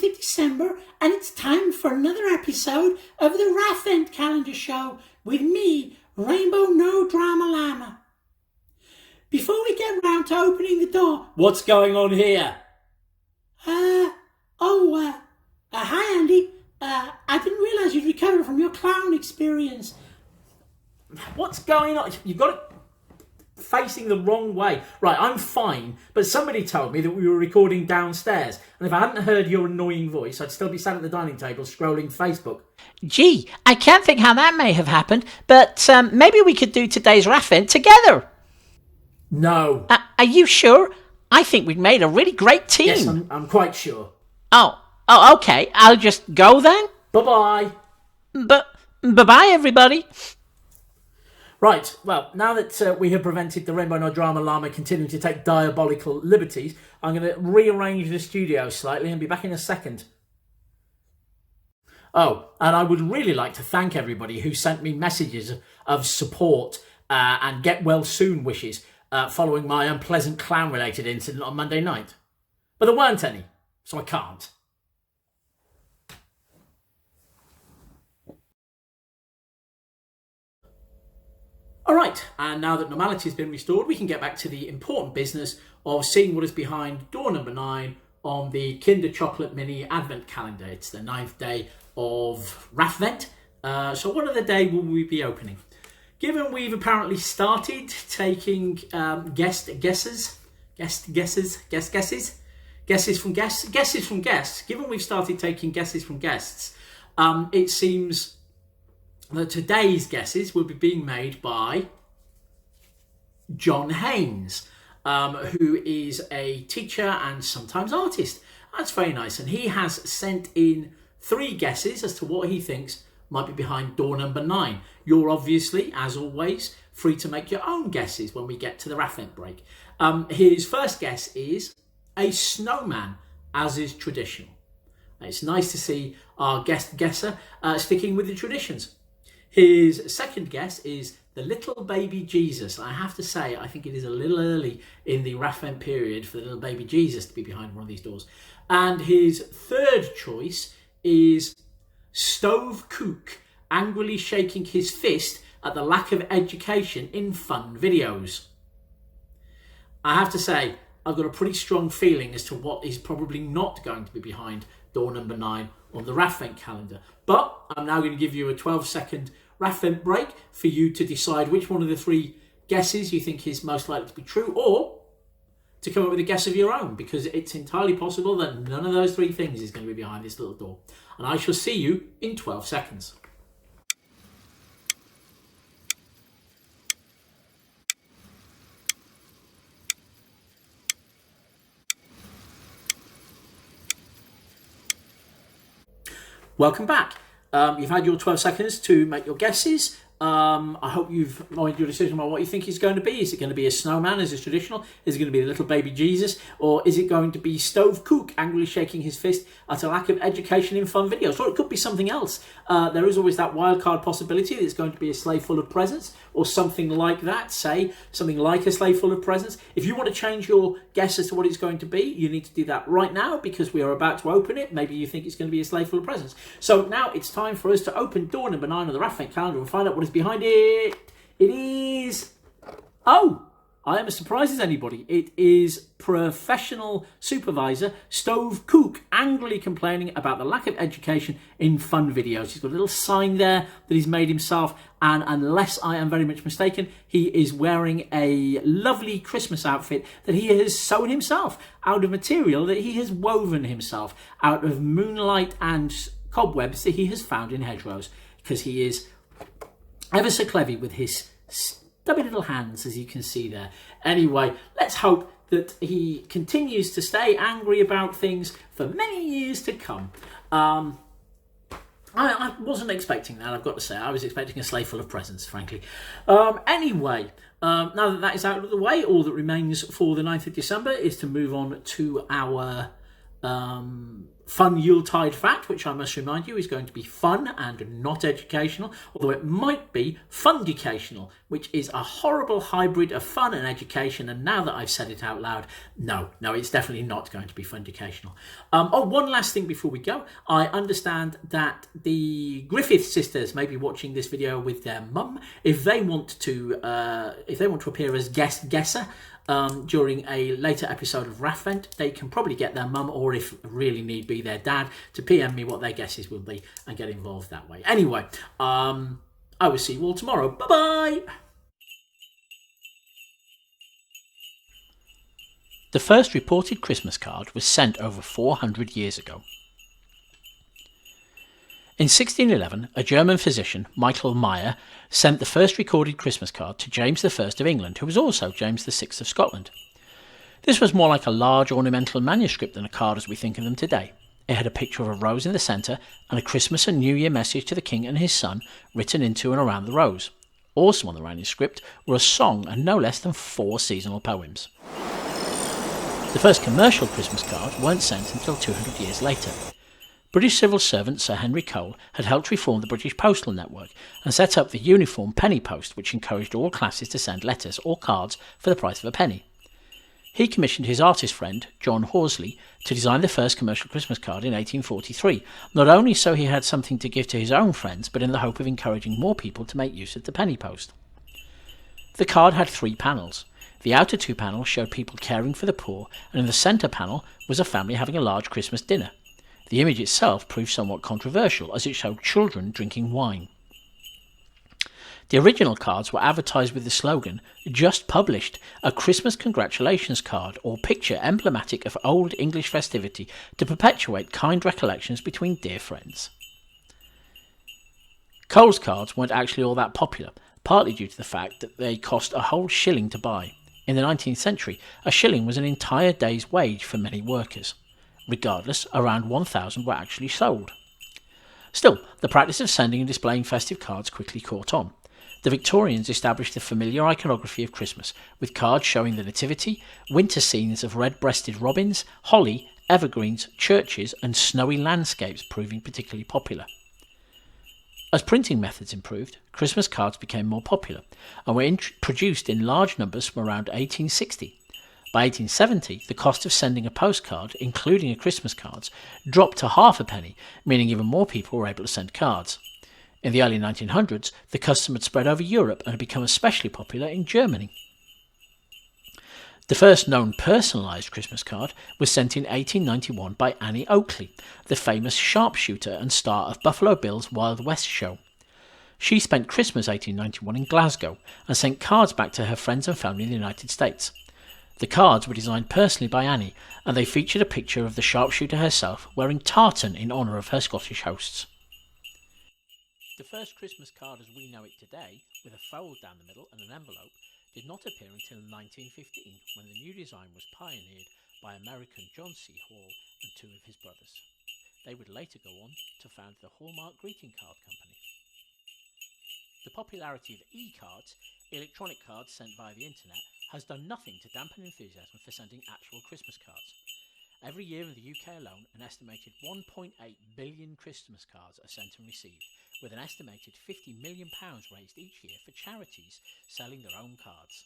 of December, and it's time for another episode of the Raffvent calendar show with me, Rainbow No Drama Llama. Before we get round to opening the door... What's going on here? Hi Andy. I didn't realise you'd recovered from your clown experience. What's going on? You've got it facing the wrong way. Right, I'm fine, but somebody told me that we were recording downstairs, and if I hadn't heard your annoying voice, I'd still be sat at the dining table scrolling Facebook. Gee, I can't think how that may have happened, but maybe we could do today's Raffvent together. No. Are you sure? I think we've made a really great team. Yes, I'm quite sure. Oh, okay. I'll just go then. Bye-bye. Bye-bye, everybody. Right, well, now that we have prevented the Rainbow No Drama Llama continuing to take diabolical liberties, I'm going to rearrange the studio slightly and be back in a second. Oh, and I would really like to thank everybody who sent me messages of support and get well soon wishes following my unpleasant clown-related incident on Monday night. But there weren't any, so I can't. Alright, and now that normality has been restored, we can get back to the important business of seeing what is behind door number 9 on the Kinder Chocolate Mini Advent Calendar. It's the 9th day of Raffvent, so what other day will we be opening? Given we've apparently started taking guesses from guests, given we've started taking guesses from guests, it seems that today's guesses will be being made by John Haynes, who is a teacher and sometimes artist. That's very nice. And he has sent in 3 guesses as to what he thinks might be behind door number 9. You're obviously, as always, free to make your own guesses when we get to the Raffvent break. His first guess is a snowman, as is traditional. It's nice to see our guesser sticking with the traditions. His second guess is the little baby Jesus. I have to say, I think it is a little early in the Raffvent period for the little baby Jesus to be behind one of these doors. And his third choice is Stove Kook, angrily shaking his fist at the lack of education in fun videos. I have to say, I've got a pretty strong feeling as to what is probably not going to be behind door number 9 on the Raffvent calendar. But I'm now going to give you a 12-second Raffvent break for you to decide which one of the 3 guesses you think is most likely to be true, or to come up with a guess of your own, because it's entirely possible that none of those 3 things is going to be behind this little door. And I shall see you in 12 seconds. Welcome back. You've had your 12 seconds to make your guesses. I hope you've made your decision about what you think it's going to be. Is it going to be a snowman, as is traditional? Is it going to be the little baby Jesus? Or is it going to be Stove Kook angrily shaking his fist at a lack of education in fun videos? Or it could be something else. There is always that wild card possibility that it's going to be a sleigh full of presents or something like that. Say, something like a sleigh full of presents. If you want to change your guess as to what it's going to be, you need to do that right now because we are about to open it. Maybe you think it's going to be a sleigh full of presents. So now it's time for us to open door number 9 of the Raffvent calendar and find out what is behind it. It is... Oh, I am as surprised as anybody. It is professional supervisor Stove Kook angrily complaining about the lack of education in fun videos. He's got a little sign there that he's made himself, and unless I am very much mistaken, he is wearing a lovely Christmas outfit that he has sewn himself out of material that he has woven himself out of moonlight and cobwebs that he has found in hedgerows, because he is ever so clever with his stubby little hands, as you can see there. Anyway, let's hope that he continues to stay angry about things for many years to come. I wasn't expecting that, I've got to say. I was expecting a sleigh full of presents, frankly. Anyway, now that is out of the way, all that remains for the 9th of December is to move on to our fun Yuletide fact, which I must remind you is going to be fun and not educational, although it might be funducational, which is a horrible hybrid of fun and education. And now that I've said it out loud, no, it's definitely not going to be funducational. One last thing before we go. I understand that the Griffith sisters may be watching this video with their mum. If they want to appear as guesser during a later episode of Raffvent, they can probably get their mum, or if really need be, their dad, to PM me what their guesses will be and get involved that way. Anyway, I will see you all tomorrow. Bye-bye! The first reported Christmas card was sent over 400 years ago. In 1611, a German physician, Michael Meyer, sent the first recorded Christmas card to James I of England, who was also James VI of Scotland. This was more like a large ornamental manuscript than a card as we think of them today. It had a picture of a rose in the centre and a Christmas and New Year message to the king and his son written into and around the rose. Also on the manuscript were a song and no less than 4 seasonal poems. The first commercial Christmas cards weren't sent until 200 years later. British civil servant Sir Henry Cole had helped reform the British postal network and set up the uniform penny post, which encouraged all classes to send letters or cards for the price of a penny. He commissioned his artist friend, John Horsley, to design the first commercial Christmas card in 1843, not only so he had something to give to his own friends, but in the hope of encouraging more people to make use of the penny post. The card had 3 panels. The outer 2 panels showed people caring for the poor, and in the centre panel was a family having a large Christmas dinner. The image itself proved somewhat controversial, as it showed children drinking wine. The original cards were advertised with the slogan, "Just published, a Christmas congratulations card or picture emblematic of old English festivity to perpetuate kind recollections between dear friends." Cole's cards weren't actually all that popular, partly due to the fact that they cost a whole shilling to buy. In the 19th century, a shilling was an entire day's wage for many workers. Regardless, around 1,000 were actually sold. Still, the practice of sending and displaying festive cards quickly caught on. The Victorians established the familiar iconography of Christmas, with cards showing the nativity, winter scenes of red-breasted robins, holly, evergreens, churches and snowy landscapes proving particularly popular. As printing methods improved, Christmas cards became more popular and were produced in large numbers from around 1860. By 1870, the cost of sending a postcard, including a Christmas cards, dropped to half a penny, meaning even more people were able to send cards. In the early 1900s, the custom had spread over Europe and had become especially popular in Germany. The first known personalised Christmas card was sent in 1891 by Annie Oakley, the famous sharpshooter and star of Buffalo Bill's Wild West show. She spent Christmas 1891 in Glasgow and sent cards back to her friends and family in the United States. The cards were designed personally by Annie, and they featured a picture of the sharpshooter herself wearing tartan in honour of her Scottish hosts. The first Christmas card as we know it today, with a fold down the middle and an envelope, did not appear until 1915, when the new design was pioneered by American John C. Hall and 2 of his brothers. They would later go on to found the Hallmark Greeting Card Company. The popularity of e-cards, electronic cards sent via the internet, has done nothing to dampen enthusiasm for sending actual Christmas cards. Every year in the UK alone, an estimated 1.8 billion Christmas cards are sent and received, with an estimated £50 million raised each year for charities selling their own cards.